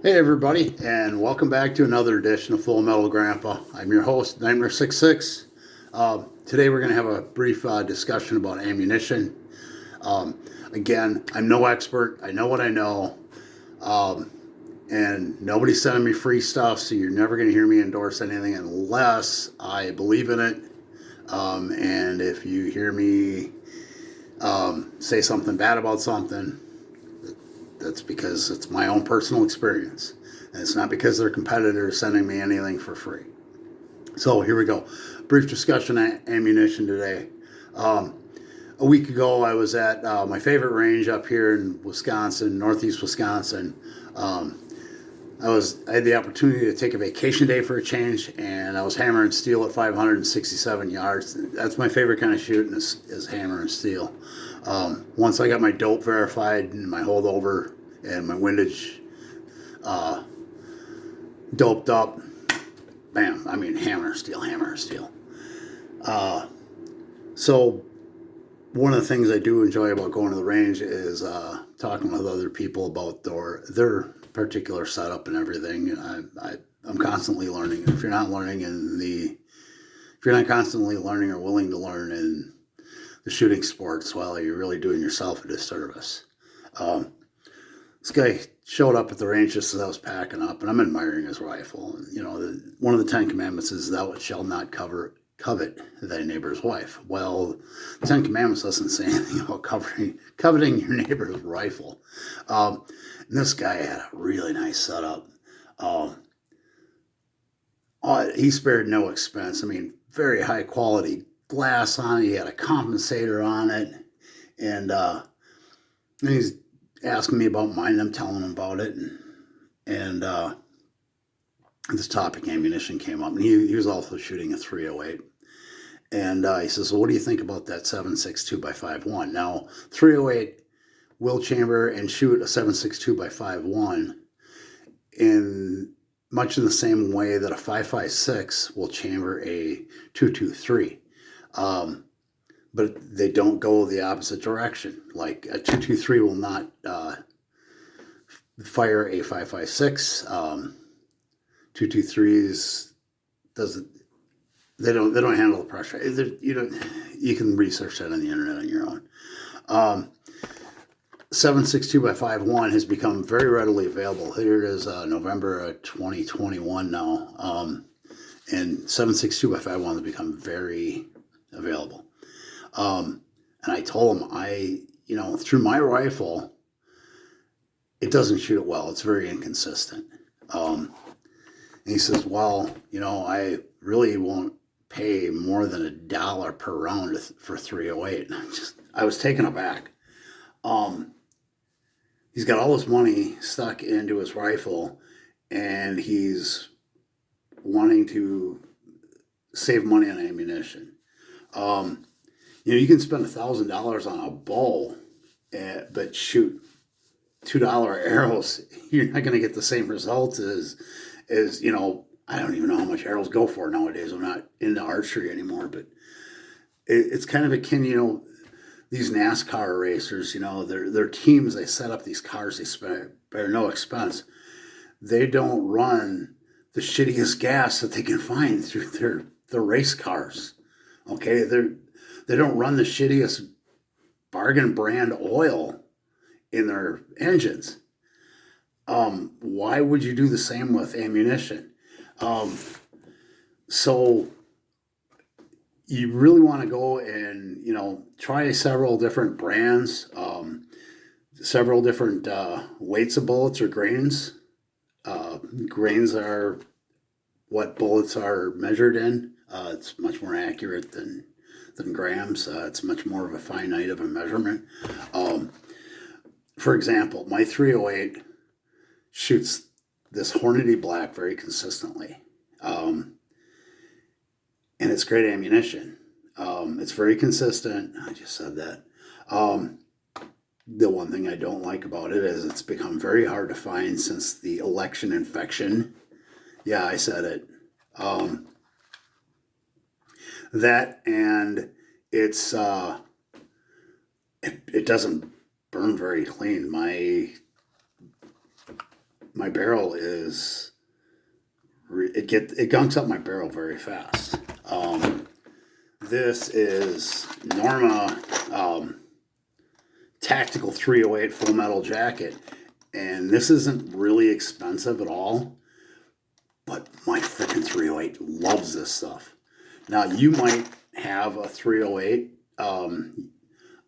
Hey everybody, and welcome back to another edition of Full Metal Grandpa. I'm your host, Nightmare66. Today we're going to have a brief discussion about ammunition. Again, I'm no expert. I know what I know. And nobody's sending me free stuff, so you're never going to hear me endorse anything unless I believe in it. And if you hear me say something bad about something, that's because it's my own personal experience. And it's not because they're competitors sending me anything for free. So here we go. Brief discussion on ammunition today. A week ago, I was at my favorite range up here in Wisconsin, northeast Wisconsin. I had the opportunity to take a vacation day for a change, and I was hammering steel at 567 yards. That's my favorite kind of shooting is hammer and steel. Once I got my dope verified and my holdover and my windage doped up, bam, I mean hammer and steel. So one of the things I do enjoy about going to the range is talking with other people about their particular setup and everything. I'm constantly learning. If you're not constantly learning or willing to learn in the shooting sports, well, you're really doing yourself a disservice. This guy showed up at the range just as I was packing up, and I'm admiring his rifle. And, one of the 10 Commandments is thou shalt not covet thy neighbor's wife. Well, the 10 Commandments doesn't say anything about coveting your neighbor's rifle. And this guy had a really nice setup. He spared no expense. I mean, very high quality glass on it. He had a compensator on it. And he's asking me about mine. I'm telling him about it. And this topic, ammunition, came up. And he was also shooting a 308. And he says, well, what do you think about that 7.62 by 5.1? Now, 308 will chamber and shoot a 7.62 by 5.1 in much in the same way that a 5.56 will chamber a 2.23. But they don't go the opposite direction. Like a 2.23 will not fire a 5.56. 2.23s doesn't. They don't handle the pressure. You can research that on the internet on your own. 7.62 by 5.1 has become very readily available. Here it is, November 2021 now, and 7.62 by 5.1 has become very available. And I told him, through my rifle, it doesn't shoot it well. It's very inconsistent. And he says, well, I really won't pay more than $1 per round for 308. I was taken aback. He's got all this money stuck into his rifle, and he's wanting to save money on ammunition. You can spend $1,000 on a bow, but shoot $2 arrows. You're not going to get the same results as I don't even know how much arrows go for nowadays. I'm not into archery anymore, but it's kind of akin, these NASCAR racers, their teams, they set up these cars, they spare no expense. They don't run the shittiest gas that they can find through their race cars. Okay, they don't run the shittiest bargain brand oil in their engines. Why would you do the same with ammunition? So you really want to go and, try several different brands, several different weights of bullets or grains. Grains are what bullets are measured in. It's much more accurate than grams. It's much more of a finite of a measurement. For example, my 308 shoots this Hornady black very consistently. And it's great ammunition. It's very consistent. I just said that. The one thing I don't like about it is it's become very hard to find since the election infection. Yeah, I said it. That, and it's it doesn't burn very clean. My my barrel is it gunks up my barrel very fast. This is Norma Tactical 308 Full Metal Jacket, and this isn't really expensive at all, but my freaking 308 loves this stuff. Now, you might have a 308.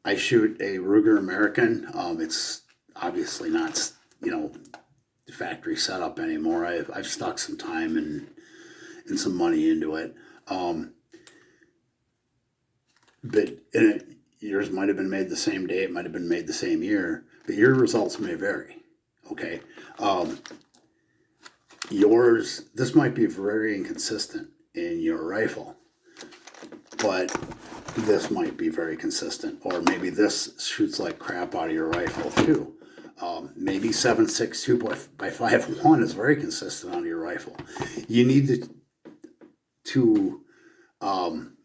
I shoot a Ruger American. It's obviously not, factory setup anymore. I've stuck some time and some money into it. But yours might have been made the same day. It might have been made the same year. But your results may vary. Okay. This might be very inconsistent in your rifle, but this might be very consistent. Or maybe this shoots like crap out of your rifle too. Maybe 7.62 by 5.1 is very consistent on your rifle. You need to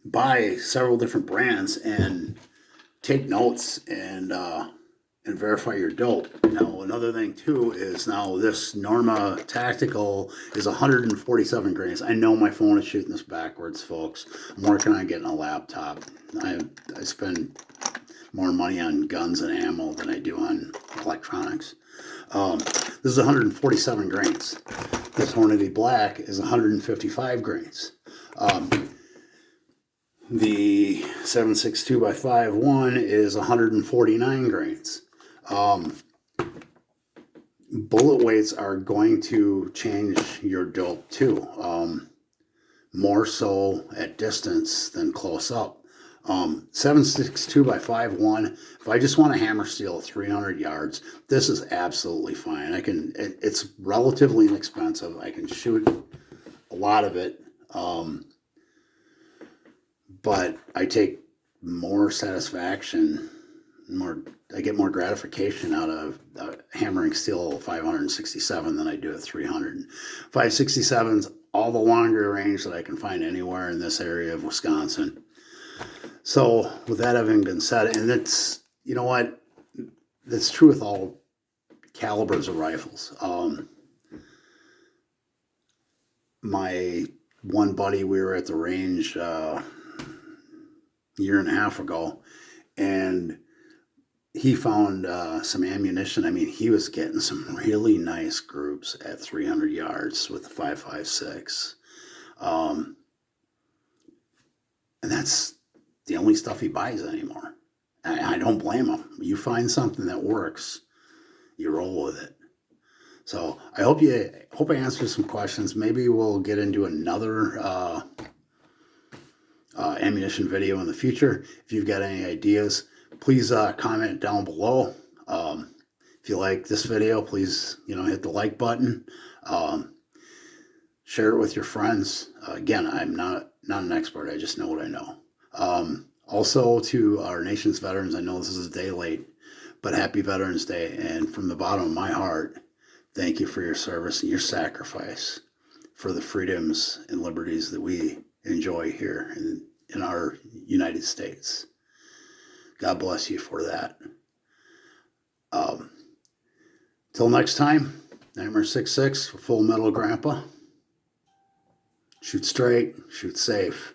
buy several different brands and take notes and verify your dope. Now, another thing too is now this Norma Tactical is 147 grains. I know my phone is shooting this backwards, folks. I'm working on getting a laptop. I spend more money on guns and ammo than I do on electronics. This is 147 grains. This Hornady Black is 155 grains. The 7.62 by 5.1 is 149 grains. Bullet weights are going to change your dope too. More so at distance than close up. 7.62 by 5.1. If I just want to hammer steel 300 yards, this is absolutely fine. It's relatively inexpensive. I can shoot a lot of it. But I take more satisfaction, I get more gratification out of hammering steel 567 than I do at 300. 567's all the longer range that I can find anywhere in this area of Wisconsin. So with that having been said, and it's, you know what, that's true with all calibers of rifles. My one buddy, we were at the range year and a half ago, and he found some ammunition. I mean, he was getting some really nice groups at 300 yards with the 5.56. And that's the only stuff he buys anymore. I don't blame him. You find something that works, you roll with it. So I hope I answered some questions. Maybe we'll get into another ammunition video in the future. If you've got any ideas, please comment down below. If you like this video, please hit the like button. Share it with your friends. Again, I'm not an expert. I just know what I know. Also, to our nation's veterans, I know this is a day late, but happy Veterans Day. And from the bottom of my heart, thank you for your service and your sacrifice for the freedoms and liberties that we enjoy here in our United States. God bless you for that. Till next time, Nightmare 66 for Full Metal Grandpa. Shoot straight, shoot safe.